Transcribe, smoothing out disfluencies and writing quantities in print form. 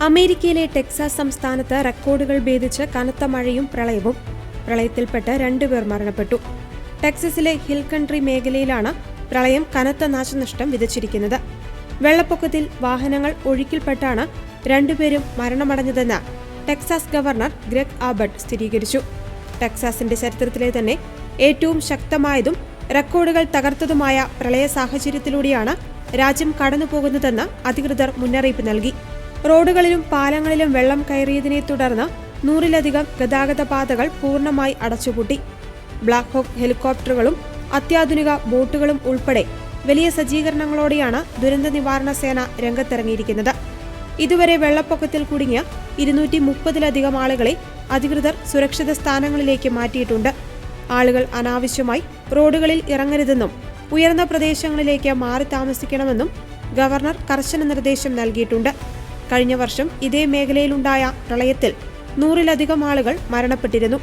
അമേരിക്കയിലെ ടെക്സാസ് സംസ്ഥാനത്ത് റെക്കോർഡുകൾ ഭേദിച്ച് കനത്ത മഴയും പ്രളയവും. പ്രളയത്തിൽപ്പെട്ട് 2 പേർ മരണപ്പെട്ടു. ടെക്സസിലെ ഹിൽ കൺട്രി മേഖലയിലാണ് പ്രളയം കനത്ത നാശനഷ്ടം വിതച്ചിരിക്കുന്നത്. വെള്ളപ്പൊക്കത്തിൽ വാഹനങ്ങൾ ഒഴുക്കിൽപ്പെട്ടാണ് 2 പേരും മരണമടഞ്ഞതെന്ന് ടെക്സാസ് ഗവർണർ ഗ്രെഗ് ആബട്ട് സ്ഥിരീകരിച്ചു. ടെക്സാസിന്റെ ചരിത്രത്തിലെ തന്നെ ഏറ്റവും ശക്തമായതും റെക്കോർഡുകൾ തകർത്തതുമായ പ്രളയ സാഹചര്യത്തിലൂടെയാണ് രാജ്യം കടന്നുപോകുന്നതെന്ന് അധികൃതർ മുന്നറിയിപ്പ് നൽകി. റോഡുകളിലും പാലങ്ങളിലും വെള്ളം കയറിയതിനെ തുടർന്ന് 100-ലധികം ഗതാഗത പാതകൾ പൂർണ്ണമായി അടച്ചുപൂട്ടി. ബ്ലാക്ക് ഹോക്ക് ഹെലികോപ്റ്ററുകളും അത്യാധുനിക ബോട്ടുകളും ഉൾപ്പെടെ വലിയ സജ്ജീകരണങ്ങളോടെയാണ് ദുരന്ത നിവാരണ സേന രംഗത്തിറങ്ങിയിരിക്കുന്നത്. ഇതുവരെ വെള്ളപ്പൊക്കത്തിൽ കുടുങ്ങിയ 230-ലധികം ആളുകളെ അധികൃതർ സുരക്ഷിത സ്ഥാനങ്ങളിലേക്ക് മാറ്റിയിട്ടുണ്ട്. ആളുകൾ അനാവശ്യമായി റോഡുകളിൽ ഇറങ്ങരുതെന്നും ഉയർന്ന പ്രദേശങ്ങളിലേക്ക് മാറി താമസിക്കണമെന്നും ഗവർണർ കർശന നിർദ്ദേശം നൽകിയിട്ടുണ്ട്. കഴിഞ്ഞ വർഷം ഇതേ മേഖലയിലുണ്ടായ പ്രളയത്തിൽ 100-ലധികം ആളുകൾ മരണപ്പെട്ടിരുന്നു.